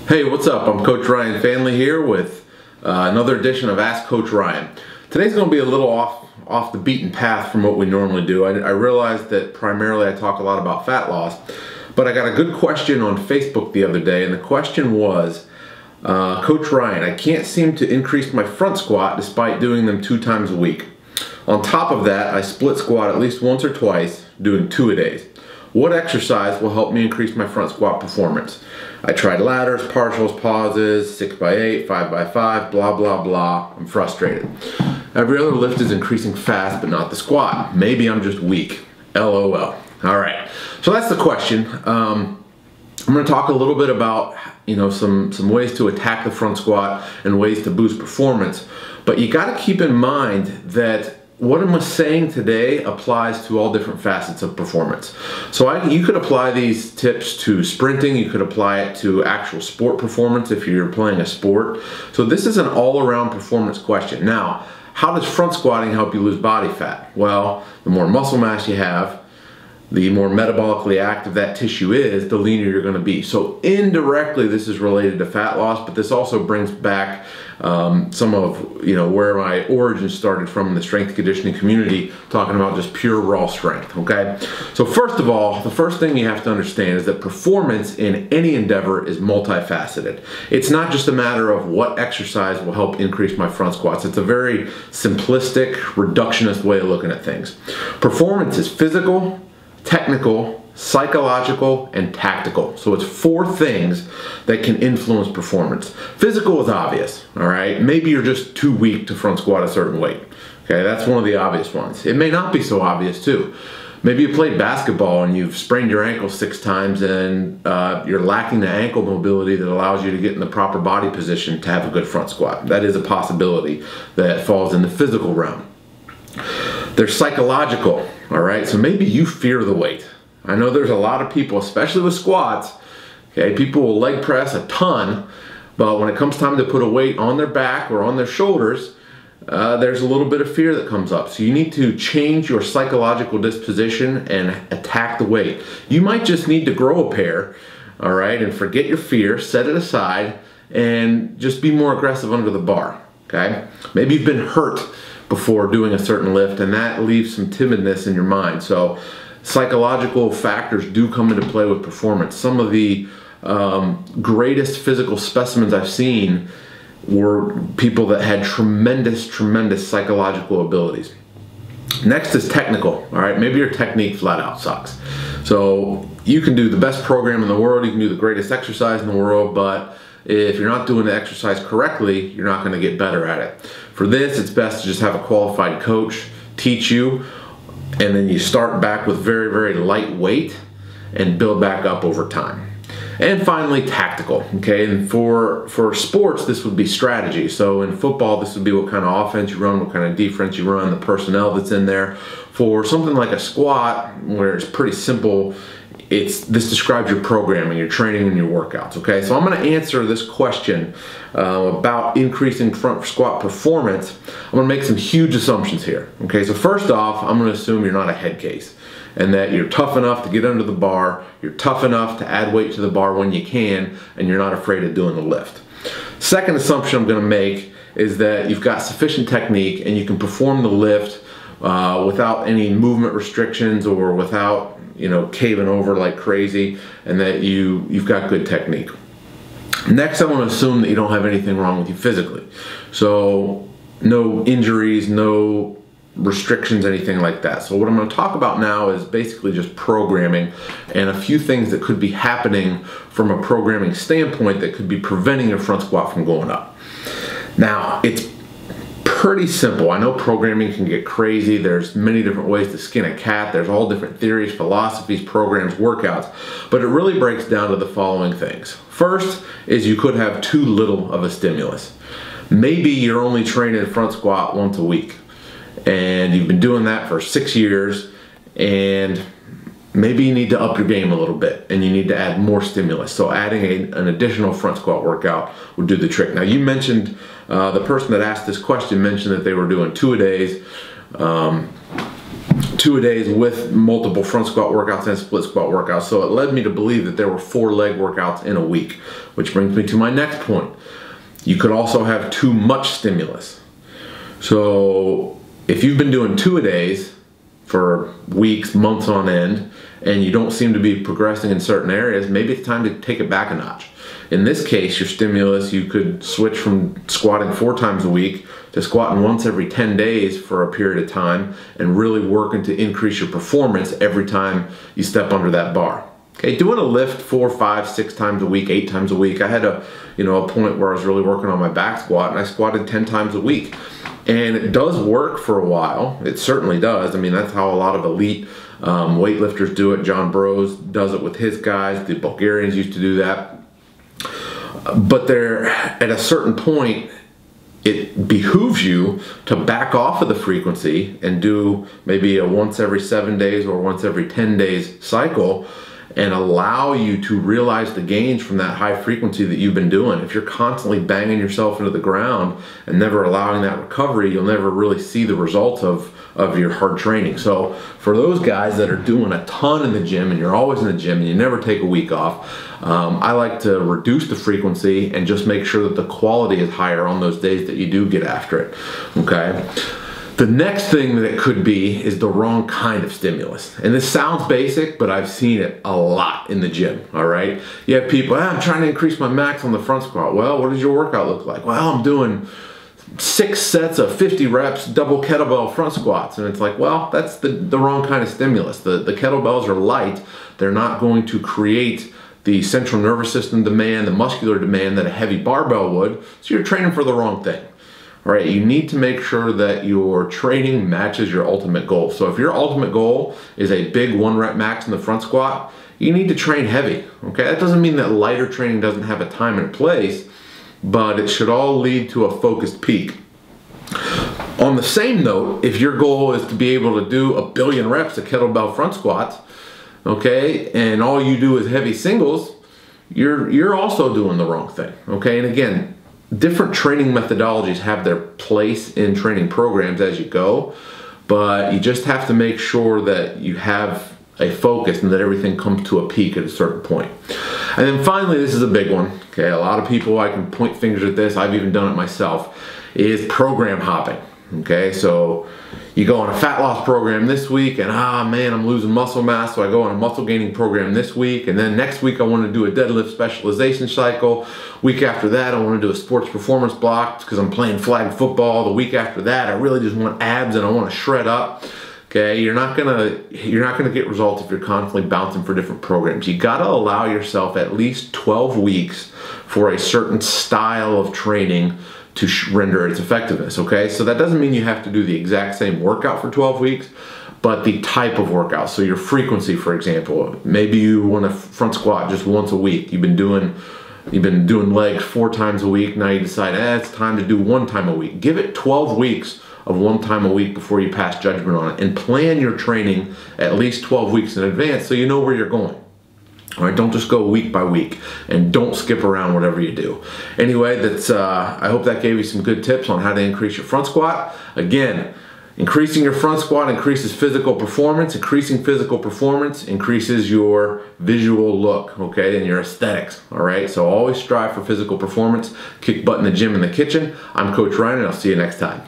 Hey, what's up? I'm Coach Ryan Fanley here with another edition of Ask Coach Ryan. Today's going to be a little off the beaten path from what we normally do. I realize that primarily I talk a lot about fat loss, but I got a good question on Facebook the other day, and the question was, Coach Ryan, I can't seem to increase my front squat despite doing them 2 times a week. On top of that, I split squat at least once or twice, doing 2 a days. What exercise will help me increase my front squat performance? I tried ladders, partials, pauses, 6x8, 5x5, blah, blah, blah. I'm frustrated. Every other lift is increasing fast, but not the squat. Maybe I'm just weak. LOL. All right, so that's the question. I'm gonna talk a little bit about, some ways to attack the front squat and ways to boost performance. But you gotta keep in mind that what I'm saying today applies to all different facets of performance. So you could apply these tips to sprinting, you could apply it to actual sport performance if you're playing a sport. So this is an all-around performance question. Now, how does front squatting help you lose body fat? Well, the more muscle mass you have, the more metabolically active that tissue is, the leaner you're going to be. So indirectly, this is related to fat loss, but this also brings back some of where my origin started from in the strength conditioning community, talking about just pure raw strength. Okay, so first of all, the first thing you have to understand is that performance in any endeavor is multifaceted. It's not just a matter of what exercise will help increase my front squats. It's a very simplistic, reductionist way of looking at things. Performance is physical, technical, psychological, and tactical. So it's 4 things that can influence performance. Physical is obvious, all right? Maybe you're just too weak to front squat a certain weight. Okay, that's one of the obvious ones. It may not be so obvious too. Maybe you played basketball and you've sprained your ankle 6 times and you're lacking the ankle mobility that allows you to get in the proper body position to have a good front squat. That is a possibility that falls in the physical realm. There's psychological, all right? So maybe you fear the weight. I know there's a lot of people, especially with squats, okay, people will leg press a ton, but when it comes time to put a weight on their back or on their shoulders, there's a little bit of fear that comes up. So you need to change your psychological disposition and attack the weight. You might just need to grow a pair, all right, and forget your fear, set it aside, and just be more aggressive under the bar, okay? Maybe you've been hurt before doing a certain lift, and that leaves some timidness in your mind. So psychological factors do come into play with performance. Some of the greatest physical specimens I've seen were people that had tremendous psychological abilities. Next is technical, all right? Maybe your technique flat out sucks. So you can do the best program in the world, you can do the greatest exercise in the world, but if you're not doing the exercise correctly, you're not going to get better at it. For this, it's best to just have a qualified coach teach you, and then you start back with very light weight and build back up over time. And finally, tactical, okay? And for sports, this would be strategy. So in football, this would be what kind of offense you run, what kind of defense you run, the personnel that's in there. For something like a squat, where it's pretty simple, this describes your programming, your training, and your workouts, okay? So I'm gonna answer this question about increasing front squat performance. I'm gonna make some huge assumptions here, okay? So first off, I'm gonna assume you're not a head case and that you're tough enough to get under the bar, you're tough enough to add weight to the bar when you can, and you're not afraid of doing the lift. Second assumption I'm gonna make is that you've got sufficient technique and you can perform the lift without any movement restrictions or without caving over like crazy, and that you've got good technique. Next, I want to assume that you don't have anything wrong with you physically. So no injuries, no restrictions, anything like that. So what I'm going to talk about now is basically just programming and a few things that could be happening from a programming standpoint that could be preventing your front squat from going up. Now, it's pretty simple. I know programming can get crazy. There's many different ways to skin a cat. There's all different theories, philosophies, programs, workouts, but it really breaks down to the following things. First is you could have too little of a stimulus. Maybe you're only training front squat once a week and you've been doing that for 6 years, and maybe you need to up your game a little bit and you need to add more stimulus. So adding an additional front squat workout would do the trick. Now you mentioned, the person that asked this question mentioned that they were doing 2 a days. 2-a-days with multiple front squat workouts and split squat workouts. So it led me to believe that there were 4 leg workouts in a week, which brings me to my next point. You could also have too much stimulus. So if you've been doing 2-a-days for weeks, months on end, and you don't seem to be progressing in certain areas, maybe it's time to take it back a notch. In this case, your stimulus, you could switch from squatting 4 times a week to squatting once every 10 days for a period of time and really working to increase your performance every time you step under that bar. Okay, doing a lift 4, 5, 6 times a week, 8 times a week. I had a point where I was really working on my back squat, and I squatted 10 times a week. And it does work for a while. It certainly does. I mean, that's how a lot of elite weightlifters do it. John Bros does it with his guys. The Bulgarians used to do that. But there, at a certain point, it behooves you to back off of the frequency and do maybe a once every 7 days or once every 10 days cycle, and allow you to realize the gains from that high frequency that you've been doing. If you're constantly banging yourself into the ground and never allowing that recovery, you'll never really see the results of your hard training. So for those guys that are doing a ton in the gym, and you're always in the gym and you never take a week off, I like to reduce the frequency and just make sure that the quality is higher on those days that you do get after it, okay? The next thing that it could be is the wrong kind of stimulus. And this sounds basic, but I've seen it a lot in the gym, all right? You have people, I'm trying to increase my max on the front squat. Well, what does your workout look like? Well, I'm doing 6 sets of 50 reps, double kettlebell front squats. And it's like, well, that's the wrong kind of stimulus. The kettlebells are light. They're not going to create the central nervous system demand, the muscular demand that a heavy barbell would. So you're training for the wrong thing. All right, you need to make sure that your training matches your ultimate goal. So if your ultimate goal is a big 1 rep max in the front squat, you need to train heavy, okay? That doesn't mean that lighter training doesn't have a time and place, but it should all lead to a focused peak. On the same note, if your goal is to be able to do 1 billion reps of kettlebell front squats, okay, and all you do is heavy singles, you're also doing the wrong thing, okay? And again, different training methodologies have their place in training programs as you go, but you just have to make sure that you have a focus and that everything comes to a peak at a certain point. And then finally, this is a big one, okay? A lot of people, I can point fingers at this, I've even done it myself, is program hopping, okay? So you go on a fat loss program this week and man, I'm losing muscle mass, so I go on a muscle gaining program this week, and then next week I want to do a deadlift specialization cycle. Week after that I want to do a sports performance block because I'm playing flag football. The week after that I really just want abs and I want to shred up. Okay, you're not gonna get results if you're constantly bouncing for different programs. You gotta allow yourself at least 12 weeks for a certain style of training to render its effectiveness, okay? So that doesn't mean you have to do the exact same workout for 12 weeks, but the type of workout. So your frequency, for example, maybe you want to front squat just once a week. You've been doing legs 4 times a week. Now you decide, it's time to do 1 time a week. Give it 12 weeks of 1 time a week before you pass judgment on it, and plan your training at least 12 weeks in advance so you know where you're going. All right, don't just go week by week, and don't skip around whatever you do. Anyway, I hope that gave you some good tips on how to increase your front squat. Again, increasing your front squat increases physical performance. Increasing physical performance increases your visual look, okay, and your aesthetics, all right? So always strive for physical performance. Kick butt in the gym, in the kitchen. I'm Coach Ryan, and I'll see you next time.